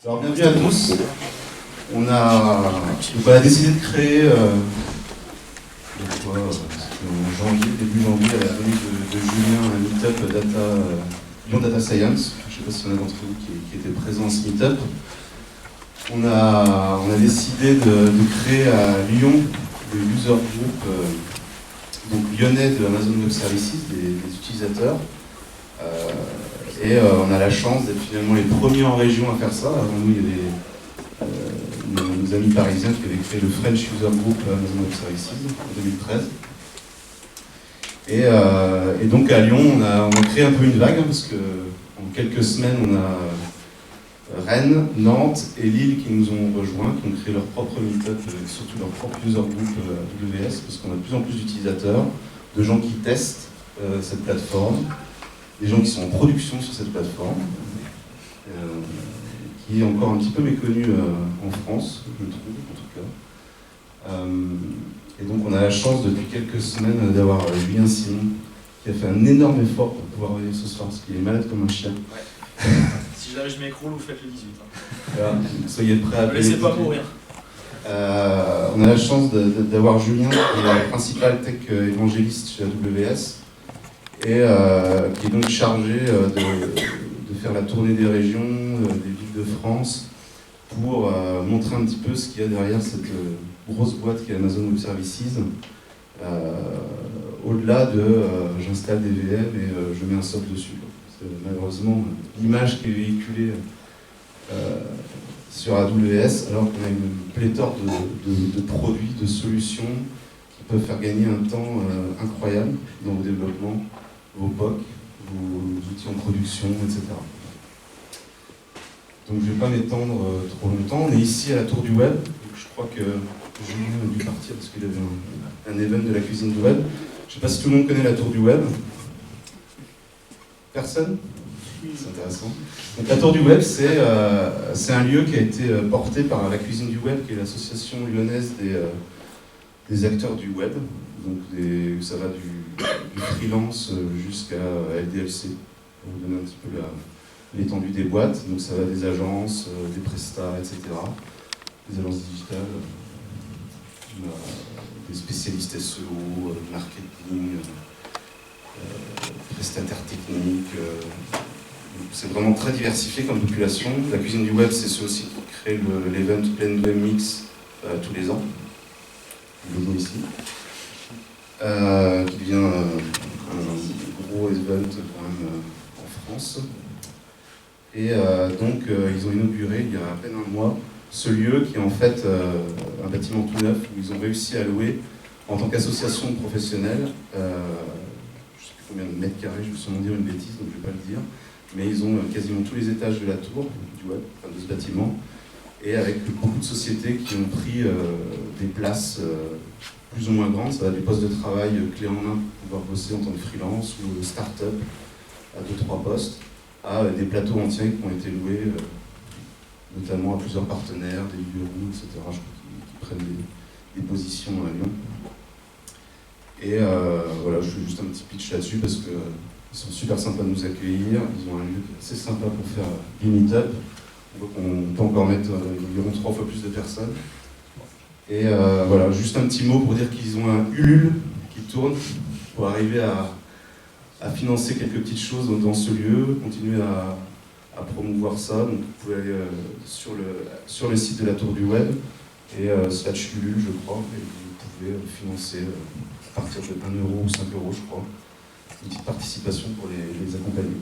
Alors bienvenue à tous. On a décidé de créer en janvier, début janvier, à la venue de Julien, un meet-up Lyon Data Science. Je ne sais pas si on a d'entre vous qui était présent à ce meet-up. On a décidé de créer à Lyon le user group donc lyonnais de Amazon Web Services, des utilisateurs. Et on a la chance d'être finalement les premiers en région à faire ça. Avant nous, il y avait nos amis parisiens qui avaient créé le French User Group Amazon Web Services en 2013. Et donc à Lyon, on a créé un peu une vague, parce qu'en quelques semaines, on a Rennes, Nantes et Lille qui nous ont rejoints, qui ont créé leur propre meet-up, surtout leur propre user group AWS, parce qu'on a de plus en plus d'utilisateurs, de gens qui testent cette plateforme, des gens qui sont en production sur cette plateforme, qui est encore un petit peu méconnue en France, je trouve, en tout cas. Et donc on a la chance depuis quelques semaines d'avoir Julien Simon, qui a fait un énorme effort pour pouvoir venir ce soir, parce qu'il est malade comme un chien. Ouais. Si jamais je m'écroule, vous faites le 18. Hein. Voilà, soyez prêts à appeler. Laissez pas mourir. On a la chance d'avoir Julien, qui est le principal tech évangéliste chez AWS, et qui est donc chargé de faire la tournée des régions, des villes de France, pour montrer un petit peu ce qu'il y a derrière cette grosse boîte qui est Amazon Web Services, au-delà de j'installe des VM et je mets un socle dessus. Malheureusement, l'image qui est véhiculée sur AWS, alors qu'on a une pléthore de produits, de solutions qui peuvent faire gagner un temps incroyable dans vos développements, vos POC, vos outils en production, etc. Donc je ne vais pas m'étendre trop longtemps. On est ici à la Tour du Web. Donc je crois que Julien a dû partir parce qu'il avait un event de la cuisine du web. Je ne sais pas si tout le monde connaît la Tour du Web. Personne ? C'est intéressant. Donc la Tour du Web, c'est un lieu qui a été porté par la Cuisine du Web, qui est l'association lyonnaise des acteurs du web. Donc ça va du freelance jusqu'à LDLC, pour vous donner un petit peu l'étendue des boîtes. Donc ça va des agences, des prestats, etc. Des agences digitales, des spécialistes SEO, marketing, prestataires techniques. C'est vraiment très diversifié comme population. La Cuisine du Web, c'est ceux aussi qui créent l'event Plein Web Mix tous les ans. Le logo ici. Qui devient un gros event quand même en France. Et donc ils ont inauguré il y a à peine un mois ce lieu qui est en fait un bâtiment tout neuf où ils ont réussi à louer en tant qu'association professionnelle, je ne sais plus combien de mètres carrés, je vais sûrement dire une bêtise donc je ne vais pas le dire, mais ils ont quasiment tous les étages de la tour du web, enfin de ce bâtiment, et avec beaucoup de sociétés qui ont pris des places plus ou moins grandes. Ça va du poste de travail clé en main pour pouvoir bosser en tant que freelance ou start-up à 2-3 postes, à des plateaux entiers qui ont été loués, notamment à plusieurs partenaires, des bureaux, etc. Je crois qui prennent des positions à Lyon. Et voilà, je fais juste un petit pitch là-dessus parce qu'ils sont super sympas de nous accueillir. Ils ont un lieu assez sympa pour faire des meet-up. On voit qu'on peut encore mettre environ 3 fois plus de personnes. Et voilà, juste un petit mot pour dire qu'ils ont un Ulule qui tourne pour arriver à financer quelques petites choses dans ce lieu, continuer à promouvoir ça. Donc vous pouvez aller sur le site de la Tour du Web et slash Ulule, je crois, et vous pouvez financer à partir de 1 € ou 5 € je crois, une petite participation pour les accompagner.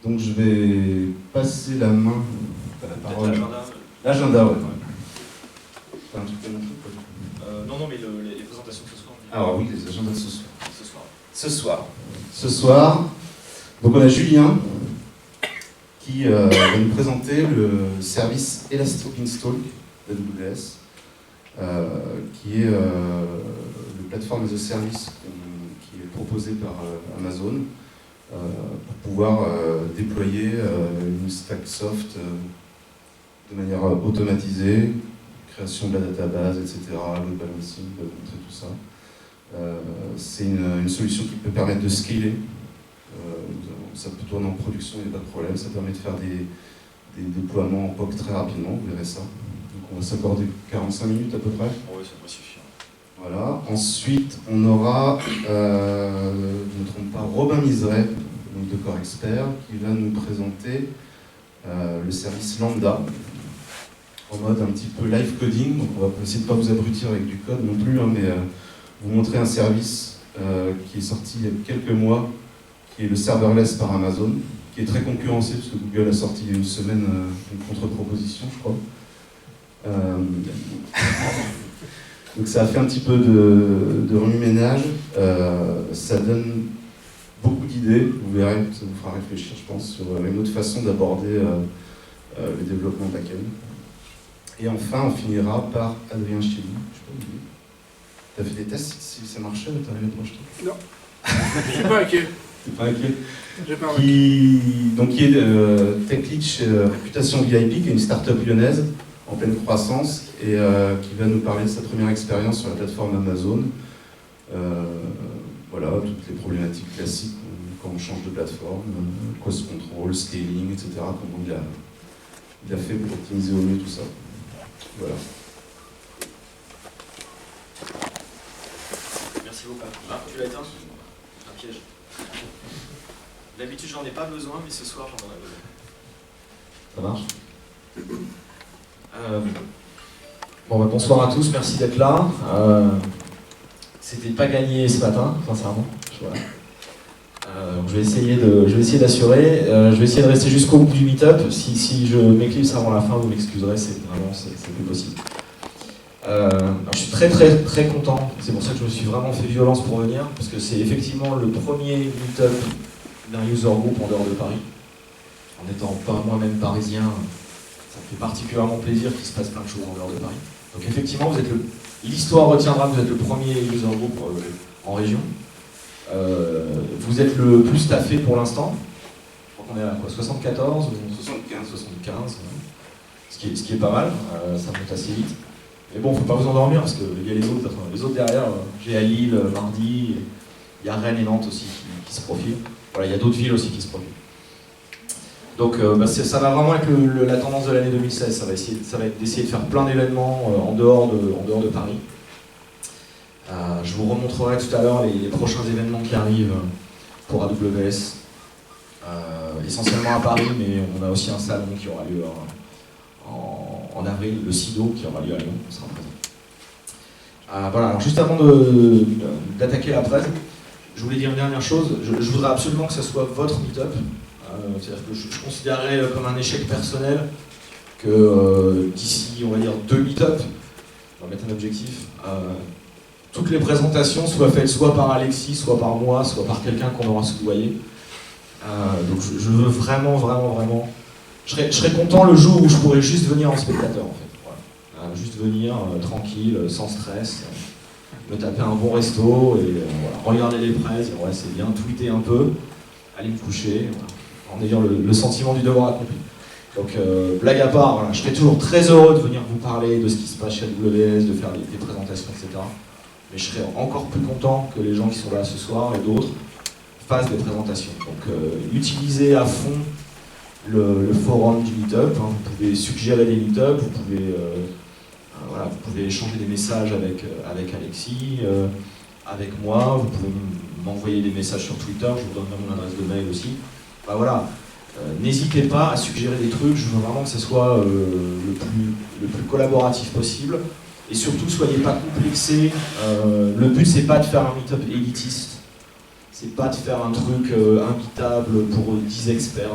Donc je vais passer la main à la parole. L'agenda, ouais. T'as un truc à montrer quoi ? Non, mais les présentations ce soir. Alors oui, les agendas ce soir. Donc on a Julien qui va nous présenter le service Elastic Beanstalk d'AWS, qui est le plateforme as a service qui est proposé par Amazon pour pouvoir déployer une stack soft de manière automatisée, création de la database, etc., load balancing, on va montrer tout ça. C'est une solution qui peut permettre de scaler. Ça peut tourner en production, il n'y a pas de problème. Ça permet de faire des déploiements en POC très rapidement, vous verrez ça. Donc on va s'accorder 45 minutes à peu près. Oui, ça devrait suffire. Voilà. Ensuite, on aura, je ne me trompe pas, Robin Miseret, donc de Core Expert, qui va nous présenter le service Lambda, en mode un petit peu live coding. Donc on va essayer de ne pas vous abrutir avec du code non plus, hein, mais vous montrer un service qui est sorti il y a quelques mois, qui est le serverless par Amazon, qui est très concurrencé, parce que Google a sorti il y a une semaine une contre-proposition, je crois. Donc ça a fait un petit peu de remue-ménage, ça donne beaucoup d'idées, vous verrez, ça vous fera réfléchir, je pense, sur une autre façon d'aborder le développement back-end. Et enfin, on finira par Adrien Chély, je sais pas où. T'as fait des tests si ça marchait ou t'as rien de projeté? Non, je suis pas inquiet. T'es pas inquiet? J'ai pas inquiet. Donc qui est tech lead chez Réputation VIP, qui est une start-up lyonnaise en pleine croissance et qui va nous parler de sa première expérience sur la plateforme Amazon. Voilà, toutes les problématiques classiques quand on change de plateforme, cost control, scaling, etc. Comment il a fait pour optimiser au mieux tout ça. Voilà. Merci beaucoup. Ah, tu l'as éteint? Un piège. D'habitude, j'en ai pas besoin, mais ce soir, j'en aurai besoin. Ça marche. Bon, bah, bonsoir à tous, merci d'être là. C'était pas gagné ce matin, sincèrement. Voilà. Donc je vais essayer d'assurer. Je vais essayer de rester jusqu'au bout du meet-up. Si je m'éclipse avant la fin, vous m'excuserez, c'est plus possible. Je suis très content. C'est pour ça que je me suis vraiment fait violence pour venir, parce que c'est effectivement le premier meet-up d'un user group en dehors de Paris. En n'étant pas moi-même parisien, ça me fait particulièrement plaisir qu'il se passe plein de choses en dehors de Paris. Donc effectivement, l'histoire retiendra que vous êtes le premier user group en région. Vous êtes le plus staffé pour l'instant. Je crois qu'on est à quoi, 74 ou 75, ce qui est pas mal, ça monte assez vite. Mais bon, faut pas vous endormir parce qu'il y a les autres derrière. J'ai à Lille mardi, il y a Rennes et Nantes aussi qui se profilent. Voilà, il y a d'autres villes aussi qui se profilent. Donc ça va vraiment être la tendance de l'année 2016, ça va être d'essayer de faire plein d'événements en dehors de Paris. Je vous remontrerai tout à l'heure les prochains événements qui arrivent pour AWS, essentiellement à Paris, mais on a aussi un salon qui aura lieu en avril, le SIDO qui aura lieu à Lyon, on sera présent. Voilà, alors juste avant d'attaquer la presse, je voulais dire une dernière chose, je voudrais absolument que ce soit votre meet-up. C'est-à-dire que je considérerais comme un échec personnel que d'ici, on va dire, 2 meet-up, on va mettre un objectif, toutes les présentations soient faites soit par Alexis, soit par moi, soit par quelqu'un qu'on aura soudoyé. Donc je veux vraiment... Je serais content le jour où je pourrais juste venir en spectateur, en fait. Voilà. Juste venir tranquille, sans stress, me taper un bon resto et voilà, regarder les presses, dire ouais c'est bien, tweeter un peu, aller me coucher, voilà, en ayant le sentiment du devoir accompli. Donc blague à part, voilà, je serais toujours très heureux de venir vous parler de ce qui se passe chez AWS, de faire des présentations, etc. Mais je serais encore plus content que les gens qui sont là ce soir et d'autres fassent des présentations. Donc utilisez à fond le forum du Meetup, hein. Vous pouvez suggérer des Meetup, vous pouvez échanger des messages avec Alexis, avec moi, vous pouvez m'envoyer des messages sur Twitter, je vous donnerai mon adresse de mail aussi. Voilà. N'hésitez pas à suggérer des trucs, je veux vraiment que ce soit le plus collaboratif possible. Et surtout, soyez pas complexés. Le but, c'est pas de faire un meet-up élitiste. C'est pas de faire un truc imbitable pour 10 experts.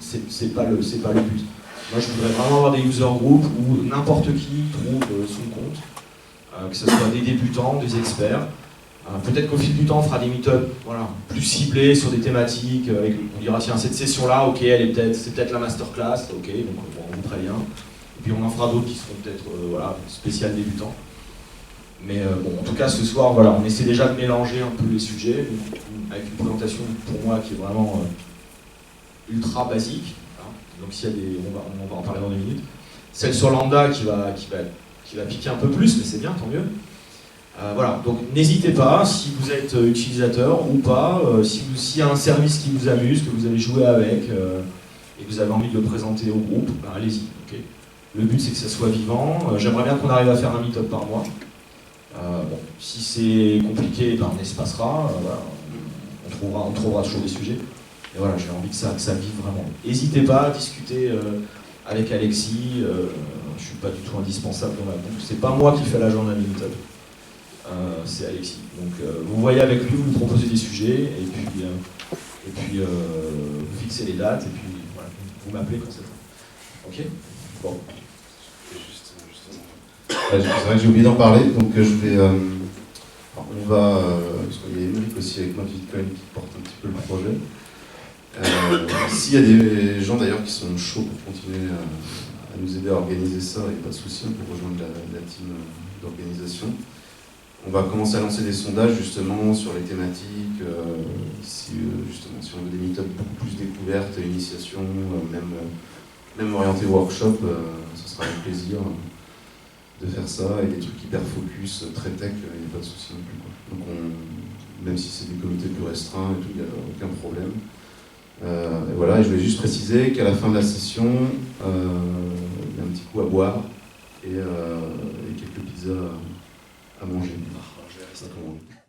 C'est pas le but. Moi, je voudrais vraiment avoir des user groups où n'importe qui trouve son compte. Que ce soit des débutants, des experts. Peut-être qu'au fil du temps, on fera des meet-up plus ciblés sur des thématiques. On dira, tiens, cette session-là, ok, c'est peut-être la masterclass, ok, donc on vous prévient. Et puis on en fera d'autres qui seront peut-être spécial débutants. Mais bon, en tout cas, ce soir, on essaie déjà de mélanger un peu les sujets, avec une présentation pour moi qui est vraiment ultra basique. Hein. Donc s'il y a on va en parler dans 2 minutes. Celle sur Lambda qui va piquer un peu plus, mais c'est bien, tant mieux. Voilà, donc n'hésitez pas, si vous êtes utilisateur ou pas, s'il y a un service qui vous amuse, que vous avez joué avec, et que vous avez envie de le présenter au groupe, ben allez-y. Okay. Le but c'est que ça soit vivant. J'aimerais bien qu'on arrive à faire un meet-up par mois. Bon, si c'est compliqué, ben on espacera. Voilà. On trouvera toujours des sujets. Et voilà, j'ai envie que ça vive vraiment. N'hésitez pas à discuter avec Alexis. Je ne suis pas du tout indispensable dans la boucle. C'est pas moi qui fais la journée meet-up. C'est Alexis. Donc vous voyez avec lui, vous proposez des sujets, et puis vous fixez les dates, et puis voilà, vous m'appelez quand c'est temps. Ok. Bon. C'est vrai que j'ai oublié d'en parler, donc je vais. On va. Parce qu'il y a Émeric aussi avec moi de Bitcoin qui porte un petit peu le projet. S'il y a des gens d'ailleurs qui sont chauds pour continuer à nous aider à organiser ça, il n'y a pas de souci, on peut rejoindre la team d'organisation. On va commencer à lancer des sondages justement sur les thématiques, si on veut des meet-up beaucoup plus découvertes, initiation, même orienté workshop, ce sera avec plaisir de faire ça, et des trucs hyper focus, très tech, il n'y a pas de souci non plus, quoi. Donc même si c'est des comités plus restreints et tout, il n'y a aucun problème. Et voilà, et je voulais juste préciser qu'à la fin de la session, il y a un petit coup à boire et quelques pizzas à manger.